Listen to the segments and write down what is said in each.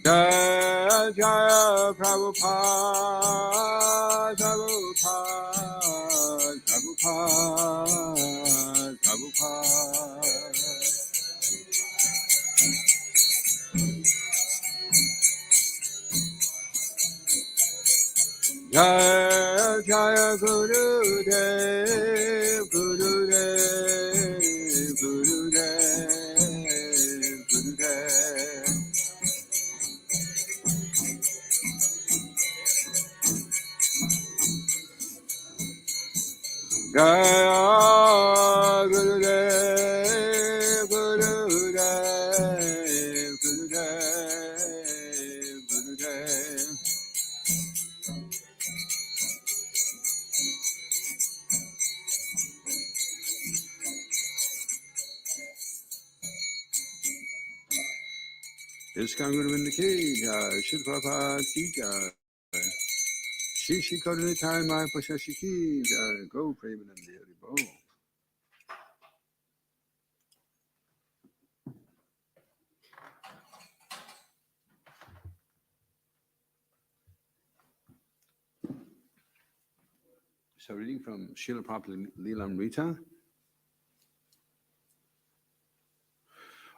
Jaya Jaya Prabhupada, Prabhupada, Prabhupada, Prabhupada. Jaya Jaya Gurudev, Gurudev, Gurudev, Gurudev. Jaya Gurudev, Gurudev, Gurudev, Gurudev. Iskam Guruvinda ki jai, Shri Prabhupada ki jai, Shri Shri Karunitai Mai Pashashi ki jai, Go Premanandi Hari Bo. So reading from Srila Prabhupada Lilamrita.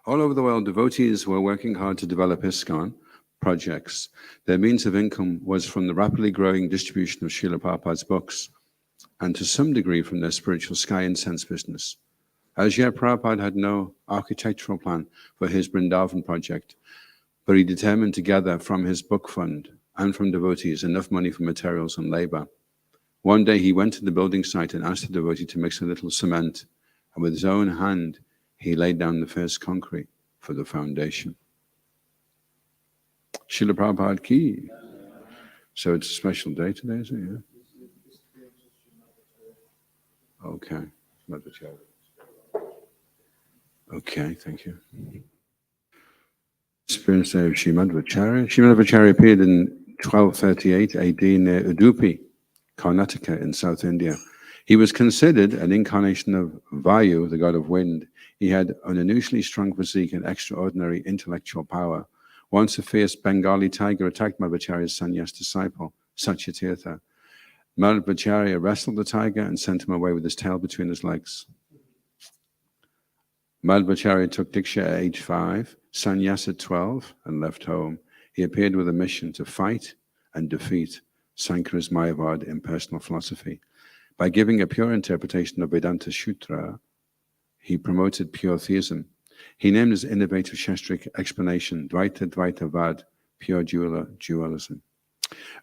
All over the world, devotees were working hard to develop ISKCON projects. Their means of income was from the rapidly growing distribution of Srila Prabhupada's books, and to some degree from their spiritual sky incense business. As yet, Prabhupada had no architectural plan for his Vrindavan project, but he determined to gather from his book fund and from devotees enough money for materials and labor. One day he went to the building site and asked the devotee to mix a little cement, and with his own hand, he laid down the first concrete for the foundation. Srila Prabhupada ki. So it's a special day today, is it? Yeah. Okay. Okay, thank you. Experience day of Srimadvacharya. Srimadvacharya appeared in 1238 AD near Udupi, Karnataka in South India. He was considered an incarnation of Vayu, the god of wind. He had an unusually strong physique and extraordinary intellectual power. Once a fierce Bengali tiger attacked Madhvacharya's sannyas disciple, Satyatirtha. Madhvacharya wrestled the tiger and sent him away with his tail between his legs. Madhvacharya took Diksha at age 5, sannyas at 12, and left home. He appeared with a mission to fight and defeat Sankara's Mayavad impersonal philosophy. By giving a pure interpretation of Vedanta Sutra, he promoted pure theism. He named his innovative Shastric explanation Dvaita Dvaita Vad, pure dualism.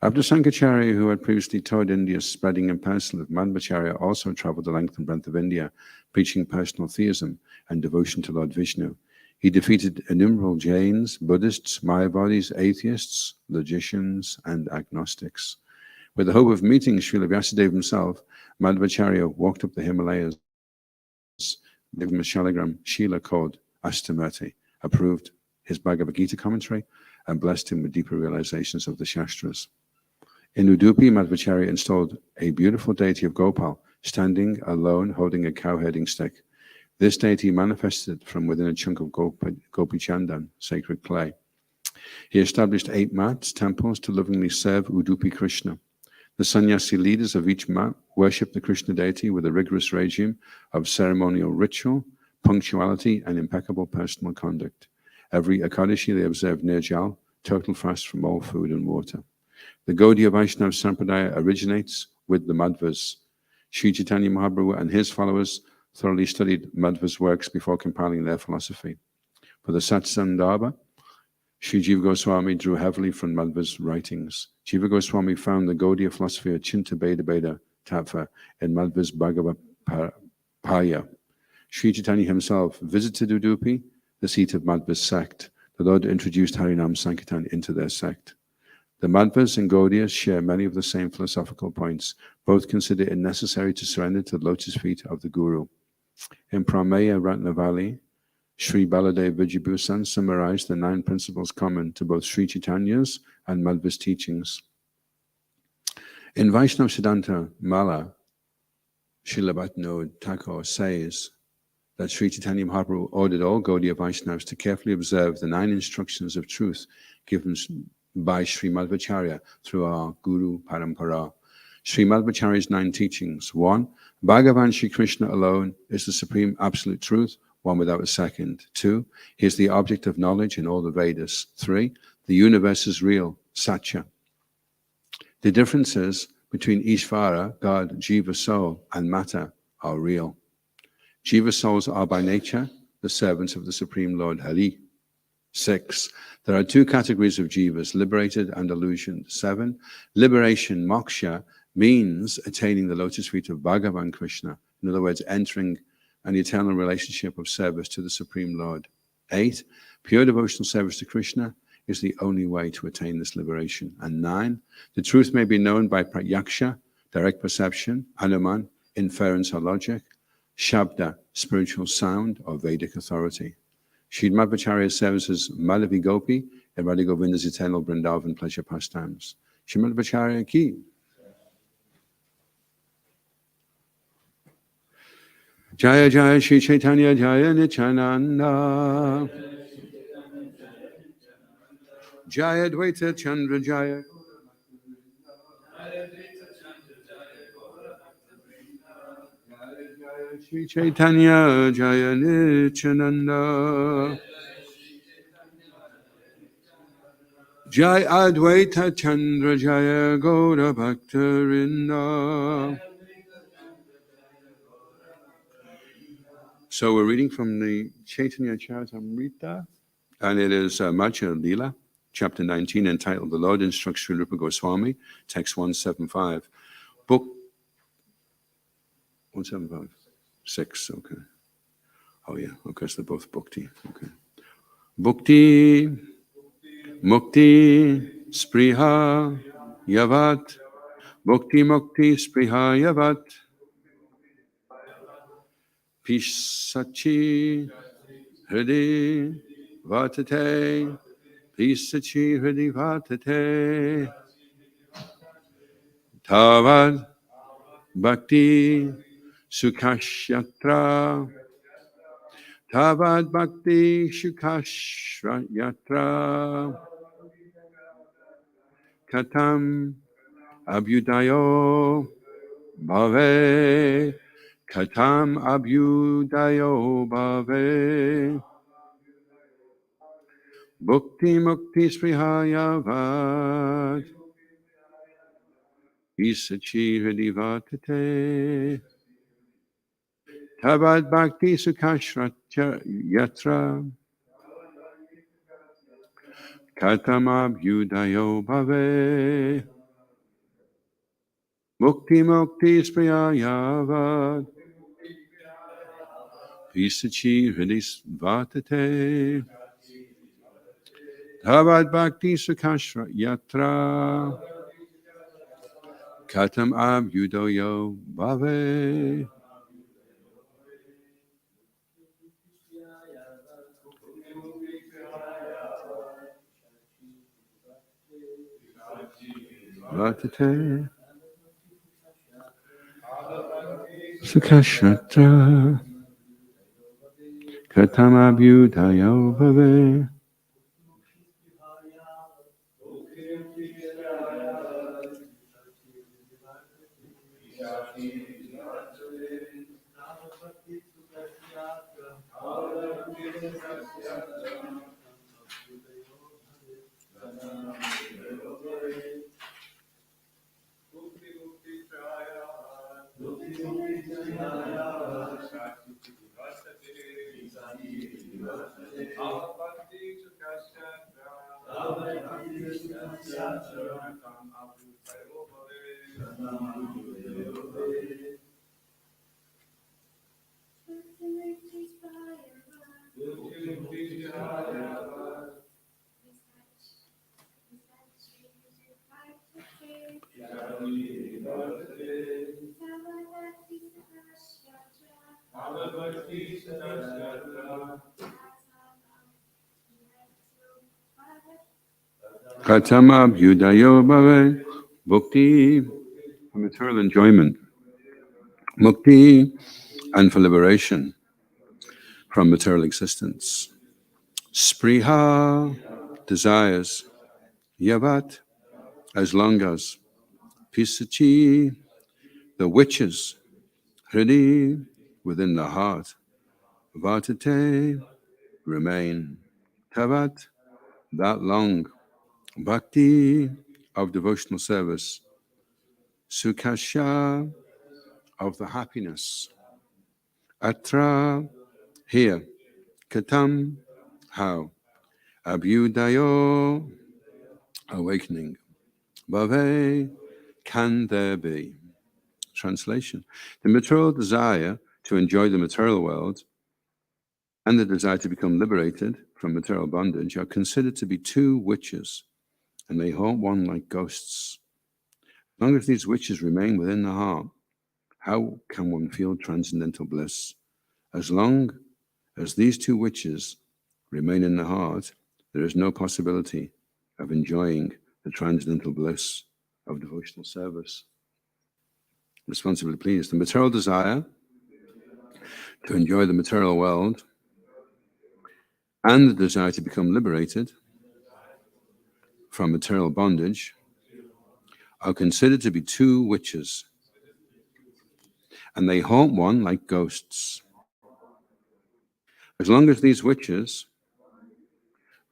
After Sankaracharya, who had previously toured India spreading impersonal, Madhvacharya also traveled the length and breadth of India, preaching personal theism and devotion to Lord Vishnu. He defeated innumerable Jains, Buddhists, Mayavadis, atheists, logicians, and agnostics. With the hope of meeting Srila Vyasadeva himself, Madhvacharya walked up the Himalayas, gave him a shalagram Shila called Astamurti, approved his Bhagavad Gita commentary, and blessed him with deeper realizations of the Shastras. In Udupi, Madhvacharya installed a beautiful deity of Gopal, standing alone holding a cow-herding stick. This deity manifested from within a chunk of Gopi Chandan, sacred clay. He established 8 mats, temples, to lovingly serve Udupi Krishna. The sannyasi leaders of each mat worship the Krishna deity with a rigorous regime of ceremonial ritual, punctuality, and impeccable personal conduct. Every Ekadashi they observe Nirjal, total fast from all food and water. The Gaudiya Vaishnava Sampradaya originates with the Madhvas. Sri Caitanya Mahaprabhu and his followers thoroughly studied Madhva's works before compiling their philosophy. For the Satsandarbha, Sri Jiva Goswami drew heavily from Madhva's writings. Jiva Goswami found the Gaudiya philosophy of Chinta Beda Beda Tattva in Madhva's Bhagavad Paya. Sri Chaitanya himself visited Udupi, the seat of Madhva's sect. The Lord introduced Harinam Sankirtan into their sect. The Madhvas and Gaudiyas share many of the same philosophical points. Both consider it necessary to surrender to the lotus feet of the Guru. In Prameya Ratnavali, Sri Baladev Vijayabhusan summarized the 9 principles common to both Sri Chaitanya's and Madhva's teachings. In Vaishnava Siddhanta Mala, Srila Bhaktivinoda Thakur says that Sri Chaitanya Mahaprabhu ordered all Gaudiya Vaishnavas to carefully observe the 9 instructions of truth given by Sri Madhvacharya through our Guru Parampara. Sri Madhvacharya's 9 teachings. 1. Bhagavan Shri Krishna alone is the supreme absolute truth, one without a second. 2. He is the object of knowledge in all the Vedas. 3. The universe is real, Satya. The differences between Ishvara, God, Jiva soul, and Matter are real. Jiva souls are by nature the servants of the Supreme Lord Hari. 6. There are 2 categories of jivas, liberated and illusioned. 7. Liberation, moksha, means attaining the lotus feet of Bhagavan Krishna. In other words, entering an eternal relationship of service to the Supreme Lord. 8. Pure devotional service to Krishna is the only way to attain this liberation. And 9. The truth may be known by pratyaksha, direct perception, anuman, inference or logic, shabda, spiritual sound or Vedic authority. Sri Madhvacharya serves as Madhavi Gopi in Radha Govinda's eternal Vrindavan pleasure pastimes. Sri Madhvacharya ki. Jaya Jaya Shri Caitanya Jaya Nityananda Jaya Dvaita Chandra Jaya Shri Caitanya Jaya Nityananda Jai Advaita Chandra Jaya Gaura Bhaktarinda. So we're reading from the Caitanya Charitamrta, and it is Madhya Lila, chapter 19, entitled The Lord Instructs Sri Rupa Goswami, text 175. Book 175. 6, okay. Oh yeah, okay, so they're both Bhukti, okay. Bhukti, Mukti, Spriha, Yavat, Bhukti, Mukti, Spriha, Yavat, Pisachi, Hridi, Vatate, Pisachi, Hridi, Vatate, Tavad, Bhakti, Sukashyatra, Tavad Bhakti Shukashyatra, Katam Abhyudayo Bhave, Katam Abhyudayo Bhave, Bhukti Mukti Sprihaya Vad, Isachi Hridivatate, Tavad Bhakti Sukashyatra, Katam Abhyudayo Bhave, Mukti Mukti Spriyayavad, Pisachi Hridis Vatate, Tavad Bhakti Sukashra Yatra, Katam Abhyudayo Bhave. Vatate, Sukashatra, Katam Abhyudayo Bhave. Katam Abhyudayo Bhave. Bhukti, for material enjoyment. Mukti, and for liberation from material existence. Spriha, desires. Yavat, as long as Pisachi, the witches, Hridi, within the heart, Vartate, remain, Tavat, that long, Bhakti, of devotional service, Sukhasha, of the happiness, Atra, here, Katam, how, Abhyudayo, awakening, Bhave, can there be? Translation. The material desire to enjoy the material world and the desire to become liberated from material bondage are considered to be two witches, and they haunt one like ghosts. As long as these witches remain within the heart, how can one feel transcendental bliss? As long as these two witches remain in the heart, there is no possibility of enjoying the transcendental bliss of devotional service. Responsibly pleased. The material desire to enjoy the material world and the desire to become liberated from material bondage are considered to be two witches, and they haunt one like ghosts. As long as these witches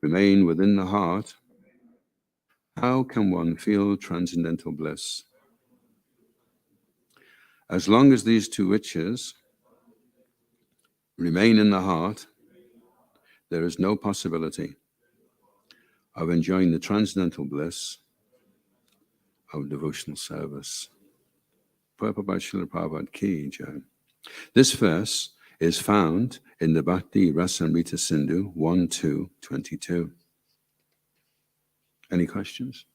remain within the heart, how can one feel transcendental bliss? As long as these two witches remain in the heart, there is no possibility of enjoying the transcendental bliss of devotional service. This verse is found in the Bhakti Rasamrita Sindhu 1.2.22. Any questions?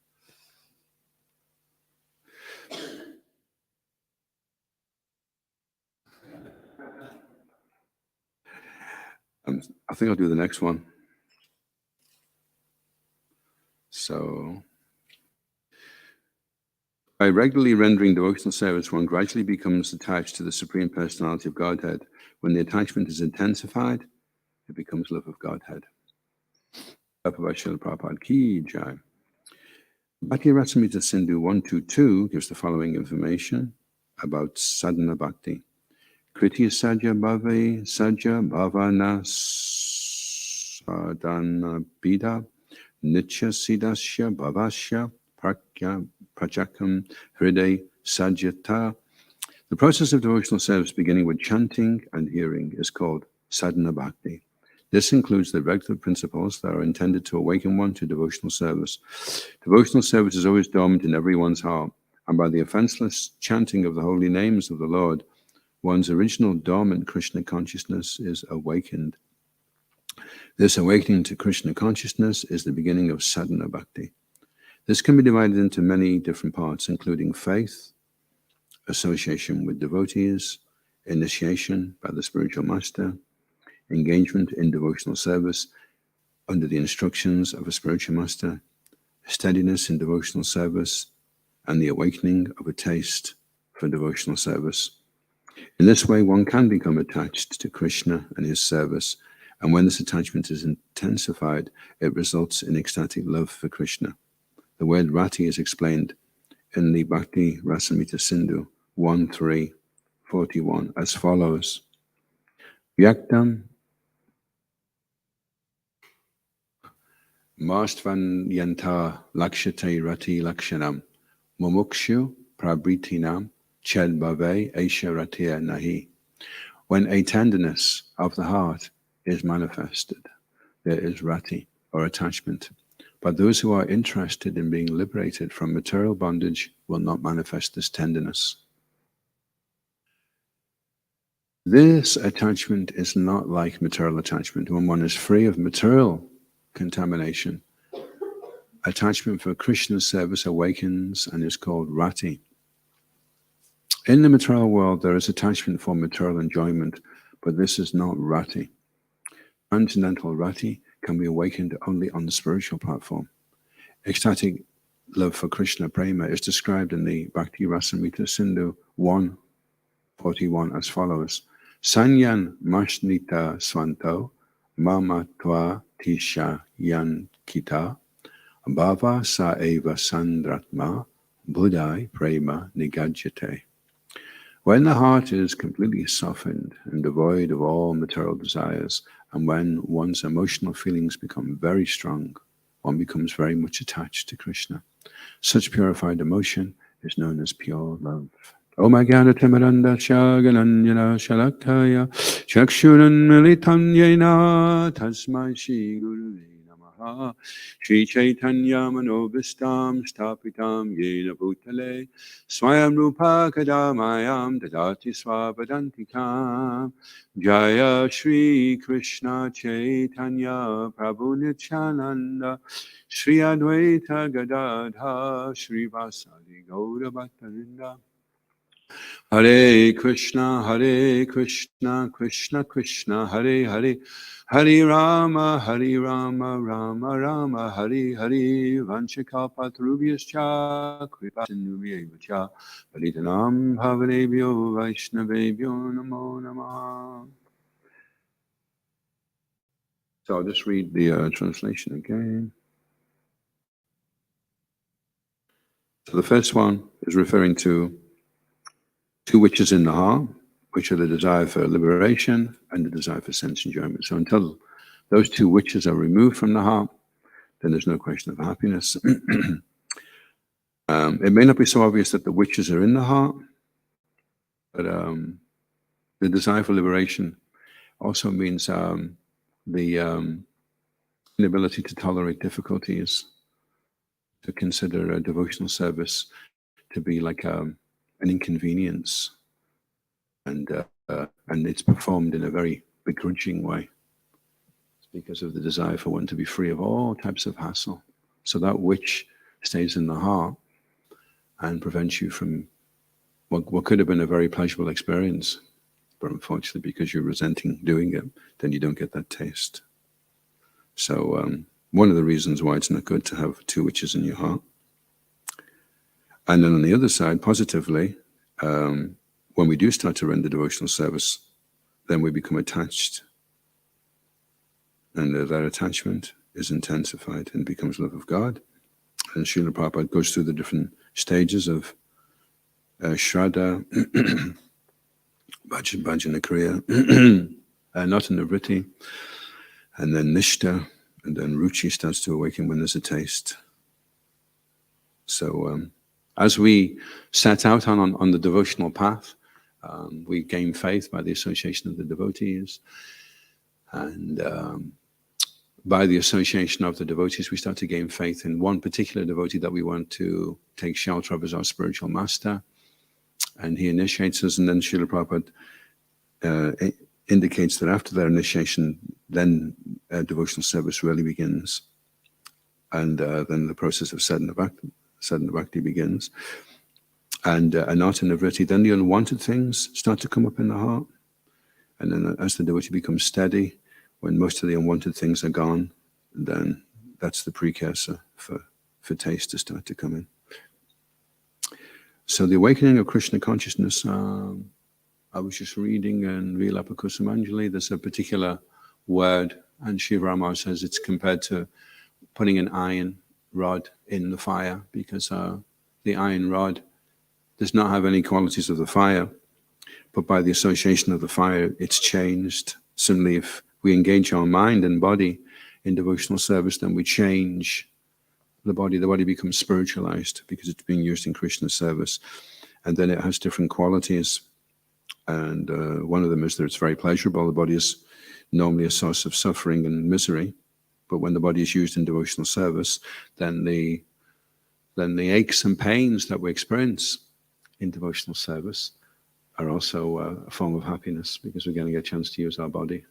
I think I'll do the next one. So, by regularly rendering devotional service, one gradually becomes attached to the Supreme Personality of Godhead. When the attachment is intensified, it becomes love of Godhead. Prabhupada Ki Jai. Bhakti Rasamrita Sindhu 122 gives the following information about sadhana bhakti. Kriti Saja Bhave Saja Bhavana Sadhana Bida Nitya Sidasya Bhavasya Prajakam Hriday Sajata. The process of devotional service beginning with chanting and hearing is called sadhana bhakti. This includes the regular principles that are intended to awaken one to devotional service. Devotional service is always dormant in everyone's heart, and by the offenseless chanting of the holy names of the Lord, one's original dormant Krishna consciousness is awakened. This awakening to Krishna consciousness is the beginning of sadhana bhakti. This can be divided into many different parts, including faith, association with devotees, initiation by the spiritual master, engagement in devotional service under the instructions of a spiritual master, steadiness in devotional service, and the awakening of a taste for devotional service. In this way, one can become attached to Krishna and his service, and when this attachment is intensified, it results in ecstatic love for Krishna. The word rati is explained in the Bhakti Rasamrita Sindhu 1.3.41 as follows. Vyaktam Mastvanyanta Lakshate Rati Lakshanam Mumukshu Prabritinam Chad Bhave Aisha Ratia Nahi. When a tenderness of the heart is manifested, there is rati, or attachment. But those who are interested in being liberated from material bondage will not manifest this tenderness. This attachment is not like material attachment. When one is free of material contamination, attachment for Krishna's service awakens and is called rati. In the material world, there is attachment for material enjoyment, but this is not rati. Transcendental rati can be awakened only on the spiritual platform. Ecstatic love for Krishna prema is described in the Bhakti Rasamrita Sindhu 1.41 as follows. Sanyan mashnita swanto mama tva tisha yan kita Bhava sa eva sandratma buddhai prema nigajyate. When the heart is completely softened and devoid of all material desires, and when one's emotional feelings become very strong, one becomes very much attached to Krishna. Such purified emotion is known as pure love. Om Ajnana Timiranda Shagananjana Shalakaya Chakshuran Militam Yena Tasmai Shri Guru Namaha Shri Caitanya Manobhistam Stapitam Yena Bhutale Swayam Rupa Kadamayam Dadati Swapadantikam Jaya Shri Krishna Chaitanya Prabhu Nityananda Shri Advaita Gadadha Shri Vasadi Gaura Bhattarinda Hare Krishna, Krishna Krishna, Hare Hare, Hare Rama, Rama Rama, Hare Hare, Vanchakapatrubhyascha, Kripasinubhyevacha, Palitanam Bhavanebhyo, Vaishnavebhyo, Namo Namah. So I'll just read the translation again. So the first one is referring to two witches in the heart, which are the desire for liberation and the desire for sense enjoyment. So until those two witches are removed from the heart, then there's no question of happiness. It may not be so obvious that the witches are in the heart, but the desire for liberation also means the inability to tolerate difficulties, to consider a devotional service to be like an inconvenience, and it's performed in a very begrudging way. It's because of the desire for one to be free of all types of hassle. So that which stays in the heart and prevents you from what could have been a very pleasurable experience, but unfortunately, because you're resenting doing it, then you don't get that taste. So one of the reasons why it's not good to have two witches in your heart. And then on the other side, positively, when we do start to render devotional service, then we become attached. And that attachment is intensified and becomes love of God. And Srila Prabhupada goes through the different stages of Shraddha, Bhajana Kriya, Natanavritti, and then Nishtha, and then Ruchi starts to awaken when there's a taste. So as we set out on the devotional path, we gain faith by the association of the devotees, and by the association of the devotees, we start to gain faith in one particular devotee that we want to take shelter of as our spiritual master, and he initiates us, and then Srila Prabhupada indicates that after their initiation, then devotional service really begins, and then the process of sadhana bhakti begins. And Anatta-nivritti, then the unwanted things start to come up in the heart. And then as the devotee becomes steady, when most of the unwanted things are gone, then that's the precursor for taste to start to come in. So the awakening of Krishna consciousness, I was just reading in Vilapa Kusumanjali, there's a particular word, and Shiva Rama says it's compared to putting an iron rod in the fire, because the iron rod does not have any qualities of the fire, but by the association of the fire, it's changed. Similarly, if we engage our mind and body in devotional service, then we change the body. The body becomes spiritualized because it's being used in Krishna's service. And then it has different qualities. And one of them is that it's very pleasurable. The body is normally a source of suffering and misery. But when the body is used in devotional service, then the aches and pains that we experience in devotional service are also a form of happiness, because we're going to get a chance to use our body.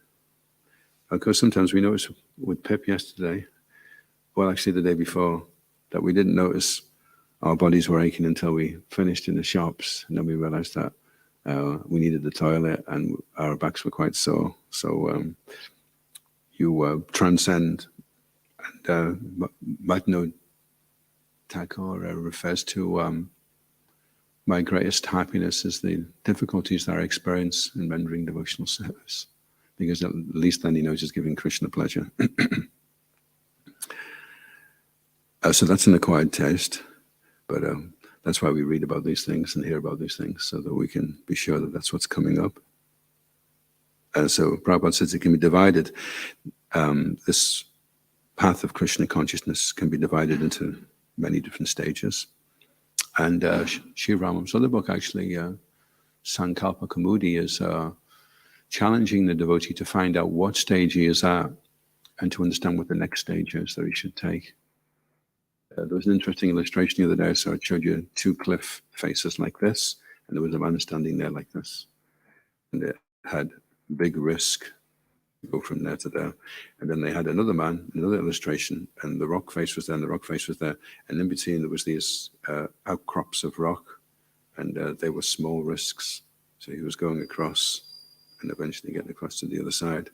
Of course, sometimes we noticed with Pip yesterday, well, actually the day before, that we didn't notice our bodies were aching until we finished in the shops, and then we realized that we needed the toilet and our backs were quite sore. So you transcend. And Bhaktivinoda Thakur refers to my greatest happiness is the difficulties that I experience in rendering devotional service, because at least then he knows he's giving Krishna pleasure. So that's an acquired taste, but that's why we read about these things and hear about these things, so that we can be sure that that's what's coming up. So Prabhupada says it can be divided. This path of Krishna consciousness can be divided into many different stages. And Sri Ramam's other book, actually, Sankalpa Kamudi, is challenging the devotee to find out what stage he is at and to understand what the next stage is that he should take. There was an interesting illustration the other day, so it showed you two cliff faces like this, and there was a man standing there like this. And it had big risk to go from there to there. And then they had another man, another illustration, and the rock face was there, and the rock face was there. And in between there was these outcrops of rock, and they were small risks. So he was going across and eventually getting across to the other side.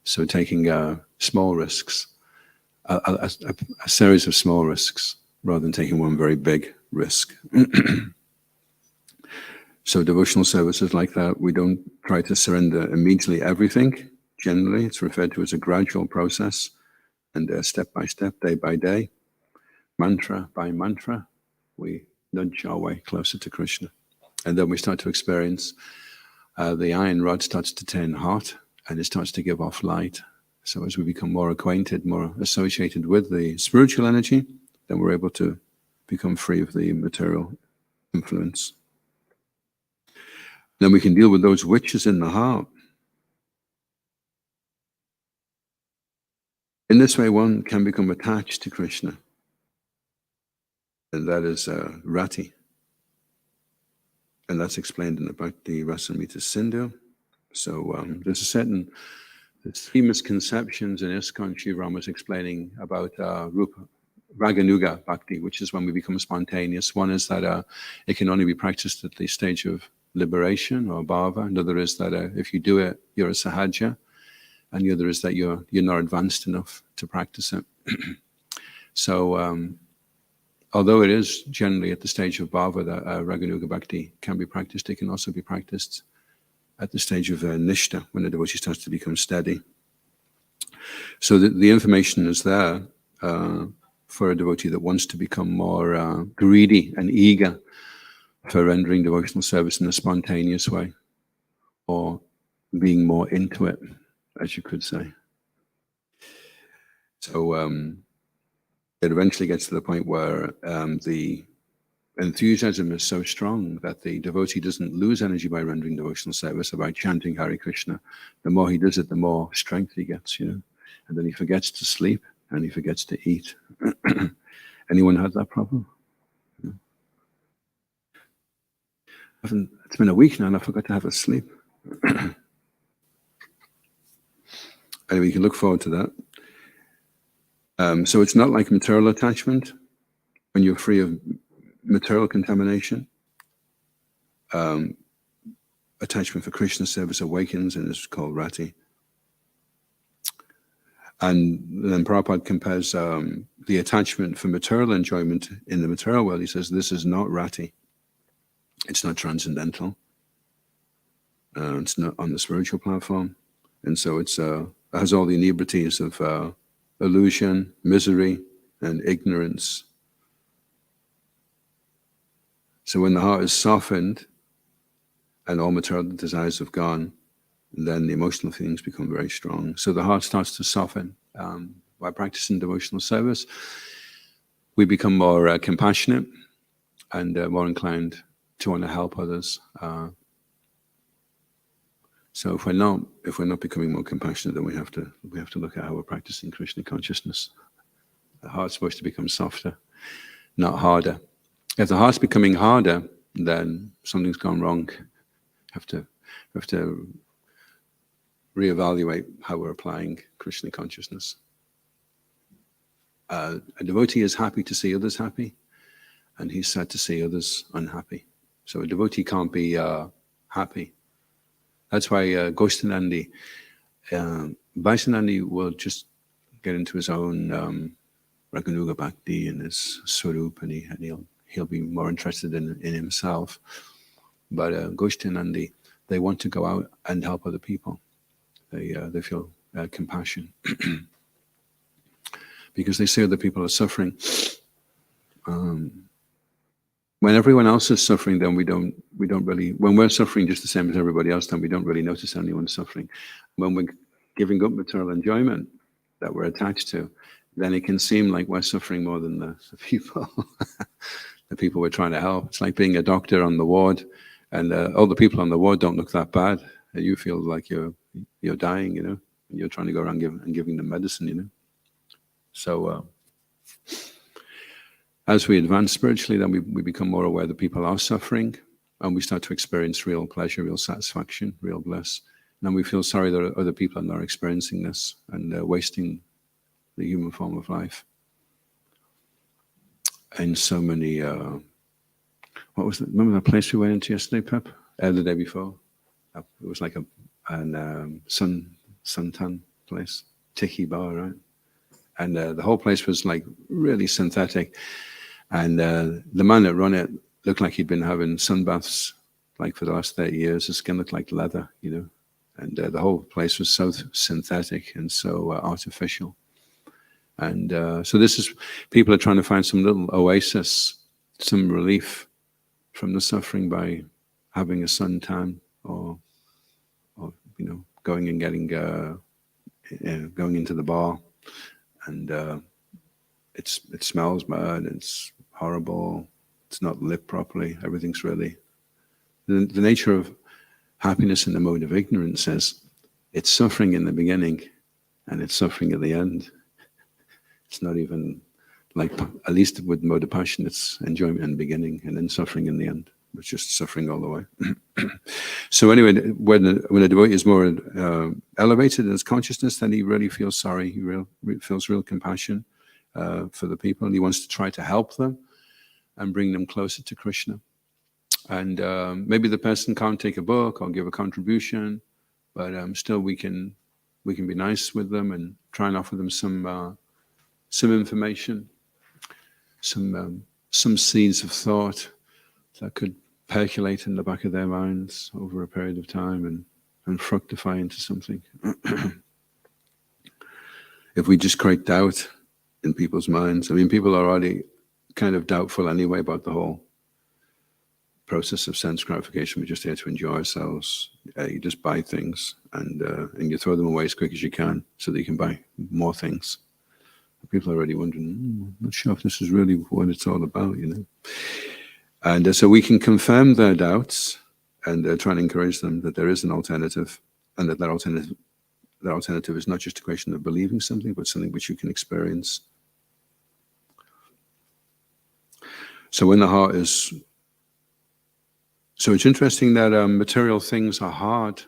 So taking small risks, a series of small risks, rather than taking one very big risk. So devotional service is like that. We don't try to surrender immediately everything. Generally, it's referred to as a gradual process, and step by step, day by day, mantra by mantra, we nudge our way closer to Krishna. And then we start to experience the iron rod starts to turn hot, and it starts to give off light. So as we become more acquainted, more associated with the spiritual energy, then we're able to become free of the material influence. Then we can deal with those witches in the heart. In this way, one can become attached to Krishna, and that is rati. And that's explained in the Bhakti Rasamrita Sindhu. So there's a certain, there's three misconceptions in ISKCON. Sri Ram was explaining about Raganuga Bhakti, which is when we become spontaneous. One is that it can only be practiced at the stage of liberation or bhava. Another is that if you do it, you're a sahaja. And the other is that you're not advanced enough to practice it. So although it is generally at the stage of bhava that Raganuga Bhakti can be practiced, it can also be practiced at the stage of nishta, when the devotee starts to become steady. So the information is there for a devotee that wants to become more greedy and eager for rendering devotional service in a spontaneous way, or being more into it, as you could say. So it eventually gets to the point where the enthusiasm is so strong that the devotee doesn't lose energy by rendering devotional service or by chanting Hare Krishna. The more he does it, the more strength he gets, and then he forgets to sleep and he forgets to eat. Anyone had that problem? It's been a week now and I forgot to have a sleep. Anyway, you can look forward to that. So it's not like material attachment when you're free of material contamination. Attachment for Krishna service awakens and is called rati. And then Prabhupada compares the attachment for material enjoyment in the material world. He says this is not rati. It's not transcendental. It's not on the spiritual platform. And so it has all the inebrities of illusion, misery, and ignorance. So when the heart is softened and all material desires have gone, then the emotional feelings become very strong. So the heart starts to soften. By practicing devotional service, we become more compassionate and more inclined to want to help others. So if we're not becoming more compassionate, then we have to look at how we're practicing Krishna consciousness. The heart's supposed to become softer, not harder. If the heart's becoming harder, then something's gone wrong. We have to reevaluate how we're applying Krishna consciousness. A devotee is happy to see others happy, and he's sad to see others unhappy. So a devotee can't be happy. That's why Gostinandi, Vaisanandi will just get into his own Raganuga Bhakti and his Swarup, and he'll be more interested in himself. But Gostinandi, they want to go out and help other people. They feel compassion because they see other people are suffering, when everyone else is suffering, then we don't really, when we're suffering just the same as everybody else, then we don't really notice anyone suffering. When we're giving up material enjoyment that we're attached to, then it can seem like we're suffering more than the people, the people we're trying to help. It's like being a doctor on the ward, and all the people on the ward don't look that bad. And you feel like you're dying, you know, and you're trying to go around giving them medicine, you know. So as we advance spiritually, then we become more aware that people are suffering, and we start to experience real pleasure, real satisfaction, real bliss. And then we feel sorry that other people are not experiencing this and wasting the human form of life. And so many, what was it? Remember that place we went into yesterday, Pep? The day before? It was like a suntan place, tiki bar, right? And the whole place was like really synthetic. And the man that ran it looked like he'd been having sunbaths like for the last 30 years. His skin looked like leather, you know. And the whole place was so synthetic and so artificial. And so this is, people are trying to find some little oasis, some relief from the suffering by having a suntan or you know, going and getting, going into the bar. And it smells bad, it's horrible, it's not lit properly, everything's really... The nature of happiness in the mode of ignorance says it's suffering in the beginning and it's suffering at the end. It's not even like, at least with mode of passion, it's enjoyment in the beginning and then suffering in the end. It's just suffering all the way. So anyway, when a devotee is more elevated in his consciousness, then he really feels sorry. He feels real compassion for the people, and he wants to try to help them and bring them closer to Krishna. And maybe the person can't take a book or give a contribution, but still we can be nice with them and try and offer them some information, some seeds of thought that could percolate in the back of their minds over a period of time and fructify into something. If we just create doubt in people's minds, I mean, people are already kind of doubtful anyway about the whole process of sense gratification. We're just here to enjoy ourselves. You just buy things and you throw them away as quick as you can so that you can buy more things. People are already wondering, I'm not sure if this is really what it's all about, you know. And so we can confirm their doubts and try and encourage them that there is an alternative, and that alternative is not just a question of believing something, but something which you can experience. So when the heart is... So it's interesting that material things are hard.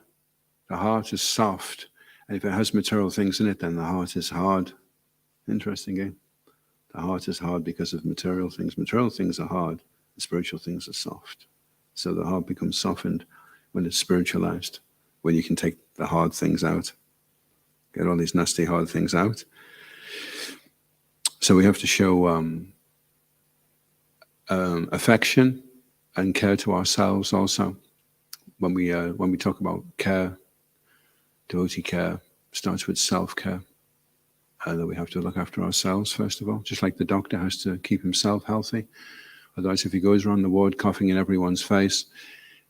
The heart is soft. And if it has material things in it, then the heart is hard. Interesting, eh? The heart is hard because of material things. Material things are hard. The spiritual things are soft. So the heart becomes softened when it's spiritualized, when you can take the hard things out, get all these nasty hard things out. So we have to show affection and care to ourselves also. When we talk about care, devotee care starts with self-care. That we have to look after ourselves first of all, just like the doctor has to keep himself healthy. Otherwise, if he goes around the ward coughing in everyone's face,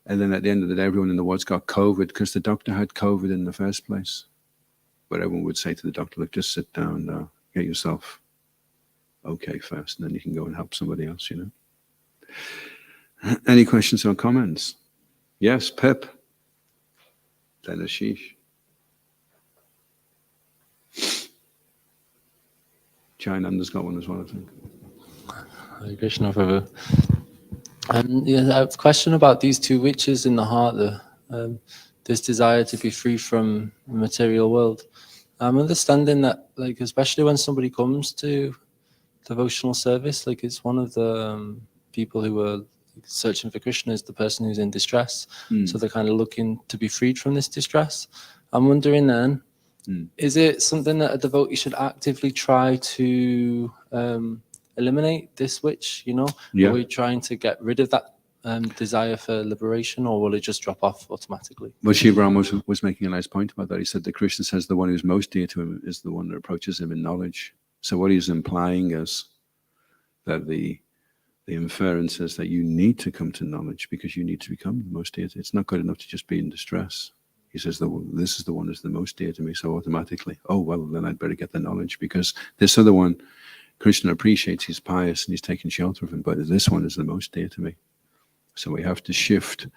and then at the end of the day, everyone in the ward's got COVID because the doctor had COVID in the first place. But everyone would say to the doctor, look, just sit down, get yourself okay first, and then you can go and help somebody else, you know. Any questions or comments? Yes, Pip. Then Ashish. Jayananda's got one as well, I think. Hare Krishna, Prabhu. Yeah, I have a question about these two witches in the heart, this desire to be free from the material world. I'm understanding that, like, especially when somebody comes to devotional service, like it's one of the people who are searching for Krishna is the person who's in distress. So they're kind of looking to be freed from this distress. I'm wondering then, is it something that a devotee should actively try to eliminate this witch, you know? Yeah. Are we trying to get rid of that desire for liberation, or will it just drop off automatically? Well, Shivaram was making a nice point about that. He said that Krishna says the one who's most dear to him is the one that approaches him in knowledge. So what he's implying is that the The inference is that you need to come to knowledge because you need to become the most dear. It's not good enough to just be in distress. He says, this is the one that's the most dear to me. So automatically, oh, well, then I'd better get the knowledge because this other one, Krishna appreciates, he's pious and he's taking shelter of him, but this one is the most dear to me. So we have to shift.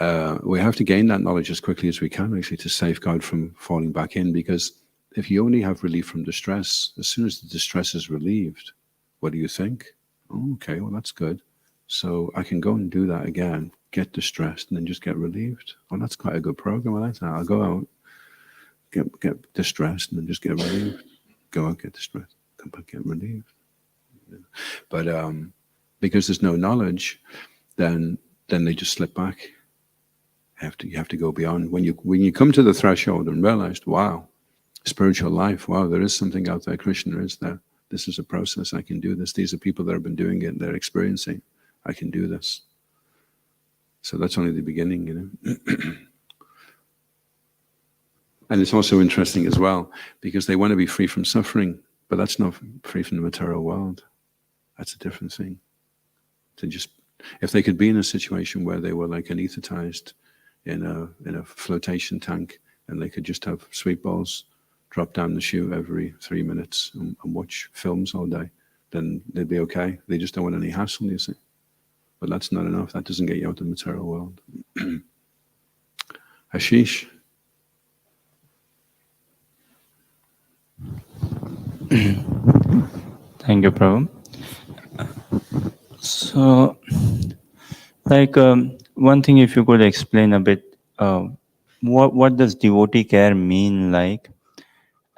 We have to gain that knowledge as quickly as we can, actually, to safeguard from falling back in. Because if you only have relief from distress, as soon as the distress is relieved, what do you think? Oh, okay, well, that's good. So I can go and do that again, get distressed, and then just get relieved. Oh, that's quite a good program. I like that. I'll go out, get distressed, and then just get relieved. Go out, get distressed, come back, get relieved. But because there's no knowledge, then they just slip back. You have to go beyond. When you come to the threshold and realize, wow, spiritual life, wow, there is something out there. Krishna is there. This is a process. I can do this. These are people that have been doing it. They're experiencing. I can do this. So that's only the beginning, you know. And it's also interesting as well because they want to be free from suffering, but that's not free from the material world. That's a different thing. If they could be in a situation where they were like anesthetized in a flotation tank, and they could just have sweet balls drop down the chute every 3 minutes and watch films all day, then they'd be okay. They just don't want any hassle, you see. But that's not enough. That doesn't get you out of the material world. Ashish? Thank you, Prabhu. So, like, one thing, if you could explain a bit, what does devotee care mean, like?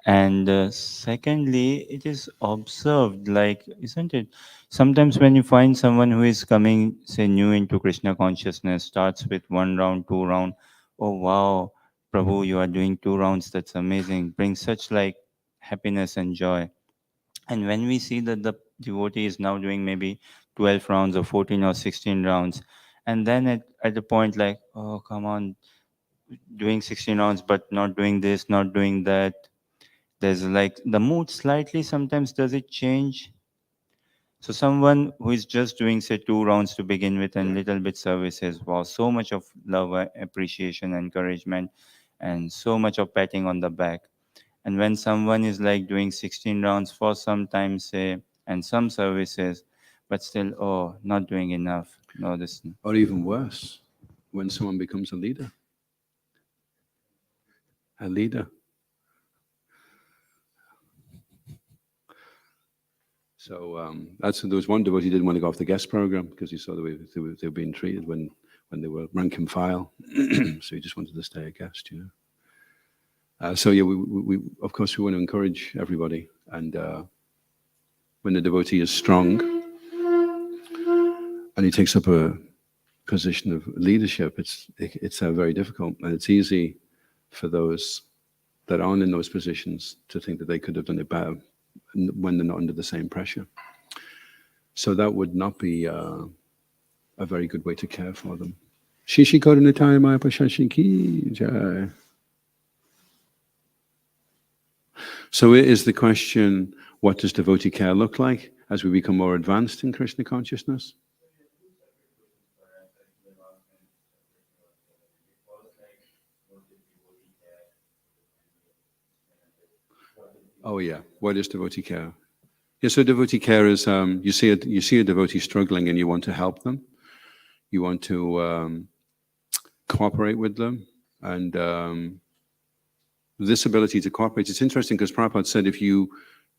And secondly, it is observed, like, isn't it? Sometimes when you find someone who is coming, say, new into Krishna consciousness, starts with 1 round, 2 round, oh wow, Prabhu, you are doing 2 rounds, that's amazing, brings such like happiness and joy. And when we see that the devotee is now doing maybe 12 rounds or 14 or 16 rounds, and then at the point like, oh, come on, doing 16 rounds, but not doing this, not doing that, there's like the mood slightly sometimes, does it change? So someone who is just doing, say, 2 rounds to begin with and little bit services, wow, so much of love, appreciation, encouragement, and so much of patting on the back. And when someone is like doing 16 rounds for some time, say, and some services, but still, oh, not doing enough. No, this. Or even worse, when someone becomes a leader. A leader. So there was one devotee who didn't want to go off the guest program because he saw the way they were being treated when they were rank and file. So he just wanted to stay a guest, you know. So yeah, we of course we want to encourage everybody, and when the devotee is strong and he takes up a position of leadership, it's very difficult, and it's easy for those that aren't in those positions to think that they could have done it better when they're not under the same pressure. So that would not be a very good way to care for them. Shishi Kodanitaya Maya Pashashi Ki Jai. So it is the question, what does devotee care look like as we become more advanced in Krishna consciousness? Oh yeah, what is devotee care? Yeah, so devotee care is you see a devotee struggling and you want to help them. You want to cooperate with them, and this ability to cooperate. It's interesting because Prabhupada said if you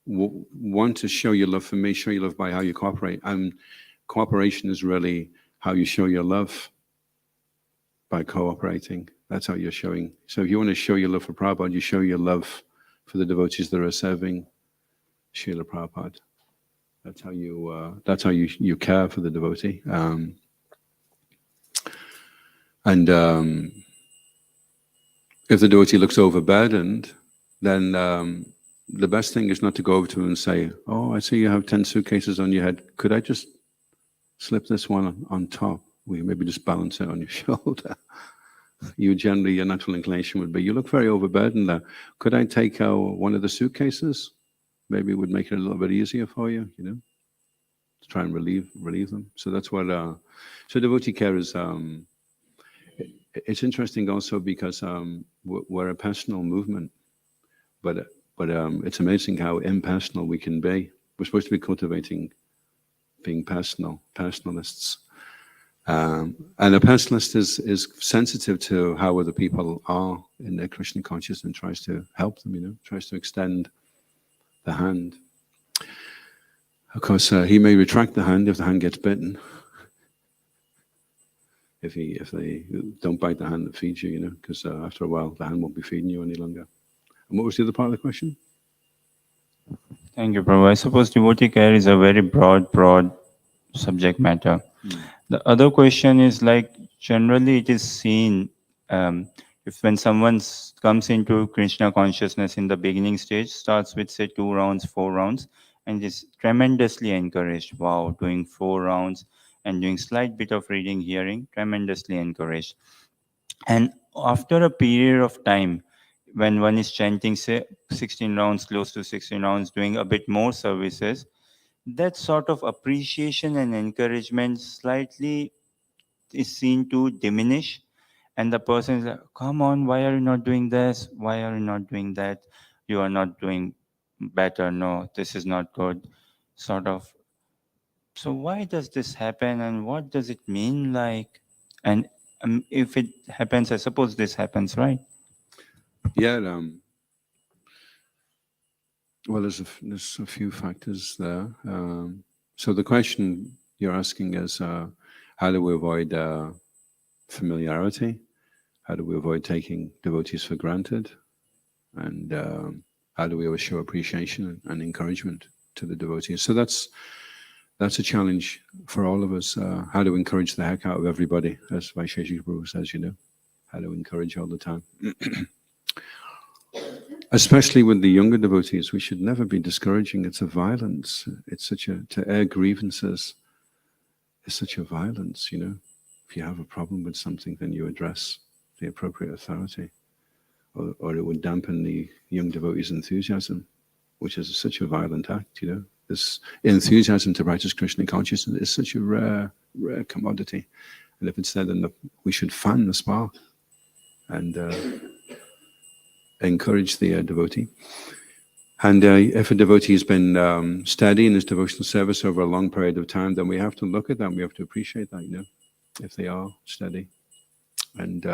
want to show your love for me, show your love by how you cooperate. And cooperation is really how you show your love, by cooperating. That's how you're showing. So if you want to show your love for Prabhupada, you show your love for the devotees that are serving Srila Prabhupada. That's how you care for the devotee. If the devotee looks overburdened, then the best thing is not to go over to him and say, "Oh, I see you have 10 suitcases on your head. Could I just slip this one on top? We maybe just balance it on your shoulder." Your natural inclination would be, "You look very overburdened there. Could I take one of the suitcases? Maybe it would make it a little bit easier for you, you know." to try and relieve them. So that's what. So devotee care is. It's interesting also because we're a personal movement, but it's amazing how impersonal we can be. We're supposed to be cultivating being personalists. And a personalist is sensitive to how other people are in their Krishna consciousness and tries to help them, tries to extend the hand. Of course, he may retract the hand if the hand gets bitten. If they don't bite the hand that feeds you, because after a while the hand won't be feeding you any longer. And what was the other part of the question? Thank you, Prabhu. I suppose devotee care is a very broad subject matter. The other question is generally it is seen if when someone comes into Krishna consciousness in the beginning stage, starts with say 2 rounds, 4 rounds, and is tremendously encouraged. Wow, doing 4 rounds and doing slight bit of reading, hearing, tremendously encouraged. And after a period of time, when one is chanting, say 16 rounds, close to 16 rounds, doing a bit more services, that sort of appreciation and encouragement slightly is seen to diminish. And the person is like, come on, why are you not doing this? Why are you not doing that? You are not doing better. No, this is not good. Sort of. So why does this happen and what does it mean And if it happens, I suppose this happens, right? Yeah, well, there's a few factors there. So the question you're asking is, how do we avoid familiarity? How do we avoid taking devotees for granted? And how do we show appreciation and encouragement to the devotees? So that's a challenge for all of us. How to encourage the heck out of everybody, as Vaisheshika Prabhu says, how to encourage all the time. Especially with the younger devotees, we should never be discouraging. It's a violence. It's to air grievances is such a violence, If you have a problem with something, then you address the appropriate authority. Or it would dampen the young devotees' enthusiasm, which is such a violent act, This enthusiasm to practice Krishna consciousness is such a rare commodity. And if it's there, then we should fan the spark and encourage the devotee. And if a devotee has been steady in his devotional service over a long period of time, then we have to look at that. We have to appreciate that, if they are steady. And